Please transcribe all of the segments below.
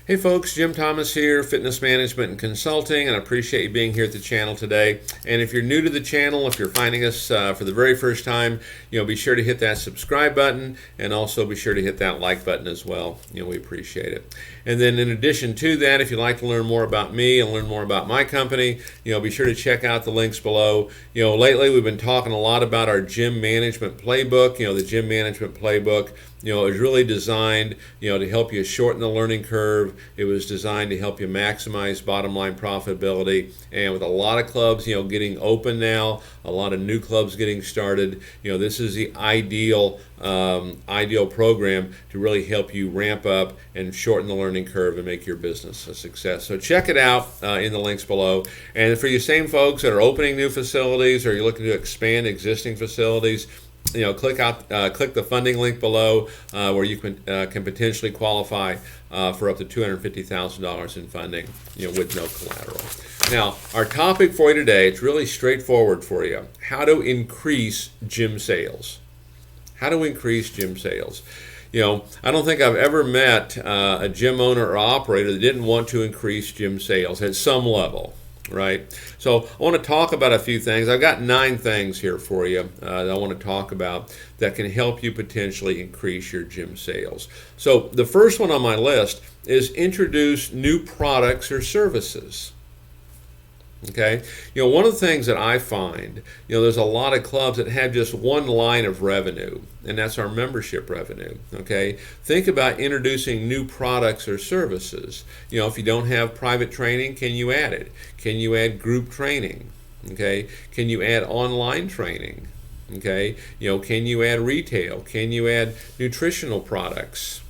Hey folks, Jim Thomas here, Fitness Management and Consulting, and I appreciate you being here at the channel today. And if you're new to the channel, if you're finding us for the very first time, be sure to hit that subscribe button, and also be sure to hit that like button as well. We appreciate it. And then in addition to that, if you'd like to learn more about me and learn more about my company, be sure to check out the links below. Lately we've been talking a lot about our gym management playbook. The gym management playbook is really designed, to help you shorten the learning curve. It was designed to help you maximize bottom line profitability. And with a lot of clubs, getting open now, a lot of new clubs getting started, this is the ideal program to really help you ramp up and shorten the learning curve and make your business a success. So check it out in the links below. And for you same folks that are opening new facilities, or you're looking to expand existing facilities, click the funding link below where you can potentially qualify for up to $250,000 in funding, with no collateral. Now, our topic for you today, it's really straightforward for you. How to increase gym sales. How to increase gym sales. I don't think I've ever met a gym owner or operator that didn't want to increase gym sales at some level. Right? So I want to talk about a few things. I've got 9 things here for you that I want to talk about that can help you potentially increase your gym sales. So the first one on my list is introduce new products or services. Okay, one of the things that I find, there's a lot of clubs that have just one line of revenue, and that's our membership revenue. Okay, think about introducing new products or services. If you don't have private training, can you add it? Can you add group training? Okay, can you add online training? Okay, can you add retail? Can you add nutritional products?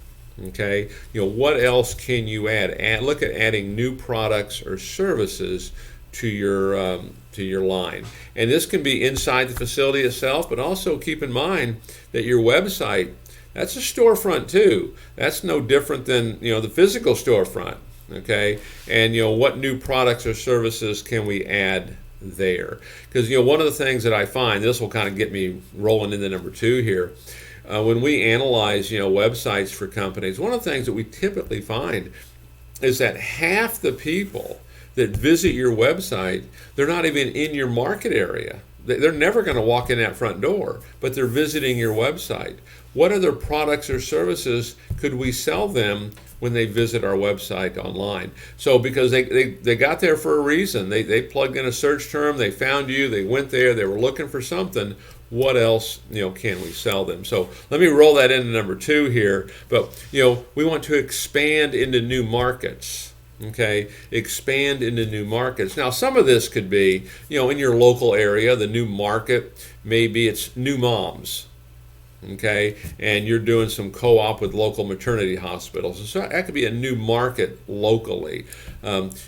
Okay, what else can you add? Look at adding new products or services to your line. And this can be inside the facility itself, but also keep in mind that your website, that's a storefront too. That's no different than the physical storefront. Okay, and what new products or services can we add there? Because one of the things that I find, this will kind of get me rolling into number 2 here. When we analyze websites for companies, one of the things that we typically find is that half the people that visit your website, they're not even in your market area. They're never going to walk in that front door, but they're visiting your website. What other products or services could we sell them when they visit our website online? So because they got there for a reason. They plugged in a search term, they found you, they went there, they were looking for something. What else can we sell them? So let me roll that into number 2 here. But we want to expand into new markets. Okay, expand into new markets. Now, some of this could be, in your local area, the new market, maybe it's new moms, okay, and you're doing some co-op with local maternity hospitals. So that could be a new market locally.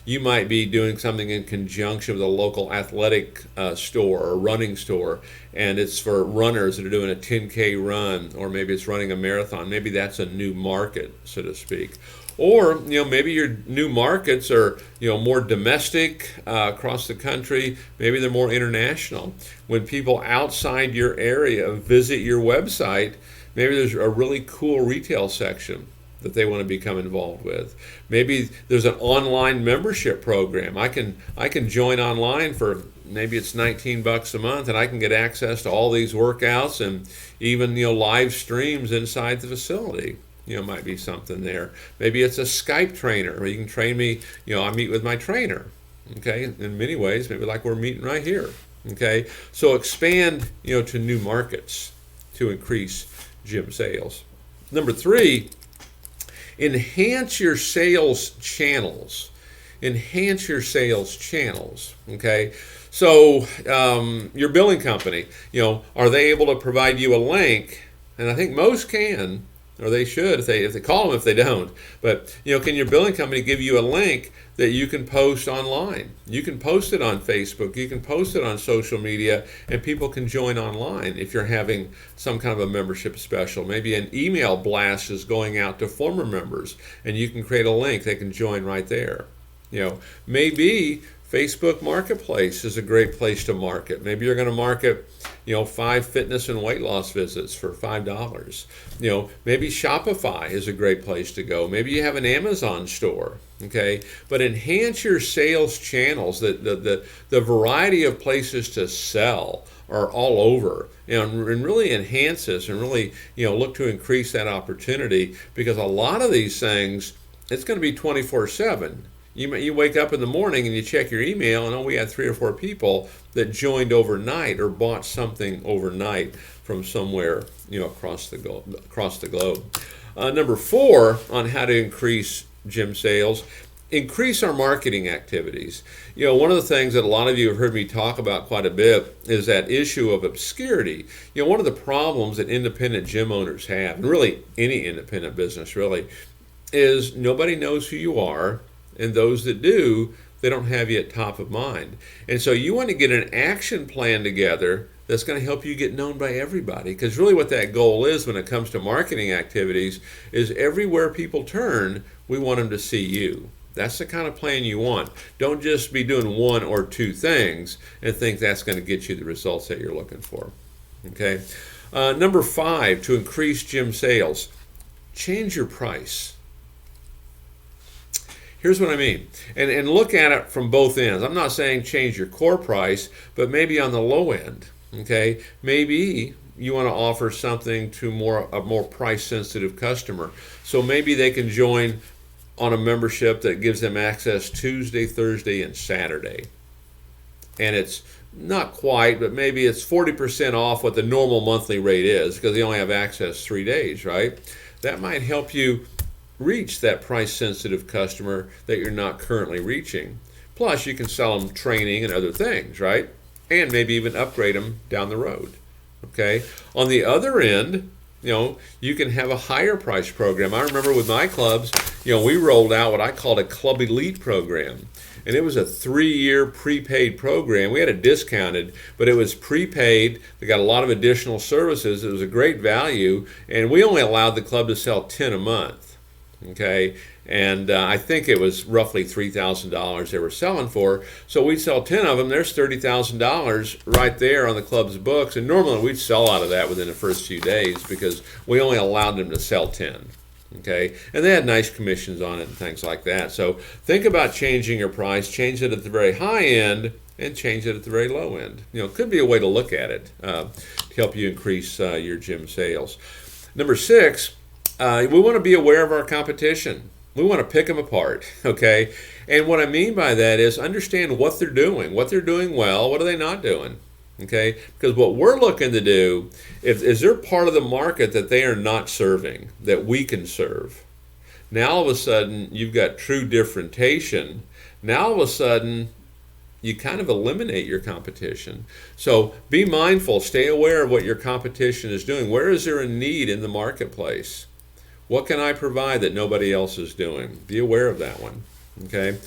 You might be doing something in conjunction with a local athletic store or running store, and it's for runners that are doing a 10K run, or maybe it's running a marathon. Maybe that's a new market, so to speak. Or, maybe your new markets are, more domestic across the country. Maybe they're more international. When people outside your area visit your website, maybe there's a really cool retail section that they want to become involved with. Maybe there's an online membership program. I can join online for maybe it's $19 a month, and I can get access to all these workouts and even live streams inside the facility. Might be something there. Maybe it's a Skype trainer where you can train me. I meet with my trainer. Okay, in many ways, maybe like we're meeting right here. Okay, so expand to new markets to increase gym sales. Number 3, enhance your sales channels. Enhance your sales channels. Okay, so your billing company, are they able to provide you a link? And I think most can. Or they should, if they call them, if they don't. But can your billing company give you a link that you can post online? You can post it on Facebook, you can post it on social media, and people can join online if you're having some kind of a membership special. Maybe an email blast is going out to former members, and you can create a link, they can join right there. Maybe Facebook Marketplace is a great place to market. Maybe you're going to market, 5 fitness and weight loss visits for $5. Maybe Shopify is a great place to go. Maybe you have an Amazon store. Okay, but enhance your sales channels. The variety of places to sell are all over, and really enhance this, and really look to increase that opportunity, because a lot of these things, it's going to be 24/7. You wake up in the morning and you check your email, and we had 3 or 4 people that joined overnight or bought something overnight from somewhere across the globe. Number 4 on how to increase gym sales: increase our marketing activities. One of the things that a lot of you have heard me talk about quite a bit is that issue of obscurity. One of the problems that independent gym owners have, and really any independent business really, is nobody knows who you are, and those that do, they don't have you at top of mind. And so you want to get an action plan together that's going to help you get known by everybody, because really what that goal is when it comes to marketing activities is everywhere people turn, we want them to see you. That's the kind of plan you want. Don't just be doing 1 or 2 things and think that's going to get you the results that you're looking for. Okay. Number 5, to increase gym sales: change your price. Here's what I mean, and look at it from both ends. I'm not saying change your core price, but maybe on the low end. Okay, maybe you want to offer something to a more price-sensitive customer. So maybe they can join on a membership that gives them access Tuesday, Thursday, and Saturday. And it's not quite, but maybe it's 40% off what the normal monthly rate is, because they only have access 3 days, right? That might help you reach that price-sensitive customer that you're not currently reaching. Plus, you can sell them training and other things, right? And maybe even upgrade them down the road. Okay. On the other end, you can have a higher price program. I remember with my clubs, we rolled out what I called a Club Elite program. And it was a 3-year prepaid program. We had it discounted, but it was prepaid. They got a lot of additional services. It was a great value. And we only allowed the club to sell 10 a month. Okay, and I think it was roughly $3,000 they were selling for. So we'd sell 10 of them. There's $30,000 right there on the club's books. And normally we'd sell out of that within the first few days, because we only allowed them to sell 10. Okay, and they had nice commissions on it and things like that. So think about changing your price. Change it at the very high end and change it at the very low end. It could be a way to look at it to help you increase your gym sales. Number 6. We want to be aware of our competition. We want to pick them apart, okay? And what I mean by that is understand what they're doing well, what are they not doing, okay? Because what we're looking to do is there part of the market that they are not serving that we can serve. Now all of a sudden you've got true differentiation. Now all of a sudden you kind of eliminate your competition. So be mindful, stay aware of what your competition is doing. Where is there a need in the marketplace? What can I provide that nobody else is doing? Be aware of that one. Okay.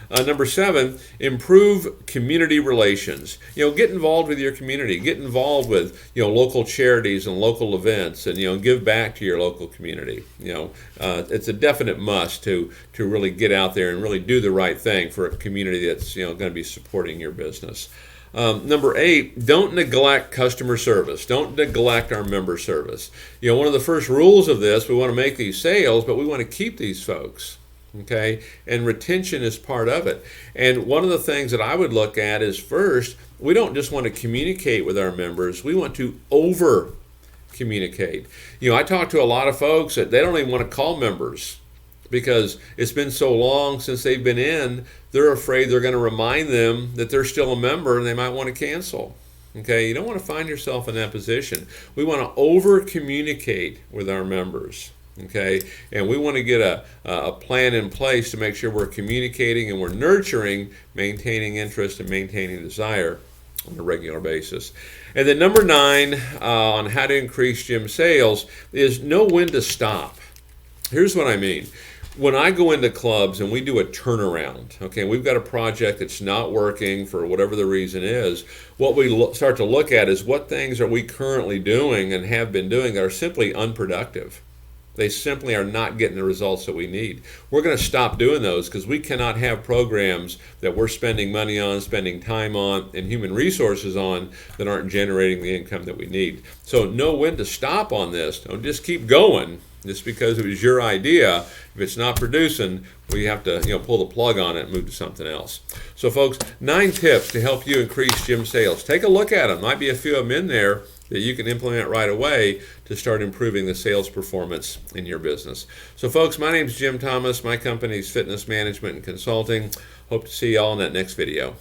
Number 7, improve community relations. Get involved with your community. Get involved with local charities and local events, and give back to your local community. It's a definite must to really get out there and really do the right thing for a community that's going to be supporting your business. Number 8, don't neglect customer service. Don't neglect our member service. One of the first rules of this, we want to make these sales, but we want to keep these folks. Okay, and retention is part of it. And one of the things that I would look at is, first, we don't just want to communicate with our members, we want to over communicate. I talk to a lot of folks that they don't even want to call members because it's been so long since they've been in, they're afraid they're going to remind them that they're still a member and they might want to cancel. Okay, you don't want to find yourself in that position. We want to over communicate with our members. Okay, and we want to get a plan in place to make sure we're communicating and we're nurturing, maintaining interest and maintaining desire on a regular basis. And then number 9 on how to increase gym sales is know when to stop. Here's what I mean. When I go into clubs and we do a turnaround, okay, we've got a project that's not working for whatever the reason is, what we start to look at is what things are we currently doing and have been doing that are simply unproductive. They simply are not getting the results that we need. We're going to stop doing those because we cannot have programs that we're spending money on, spending time on, and human resources on that aren't generating the income that we need. So know when to stop on this. Don't just keep going just because it was your idea. If it's not producing, we have to pull the plug on it and move to something else. So folks, 9 tips to help you increase gym sales. Take a look at them. Might be a few of them in there that you can implement right away to start improving the sales performance in your business. So folks, my name is Jim Thomas. My company is Fitness Management and Consulting. Hope to see you all in that next video.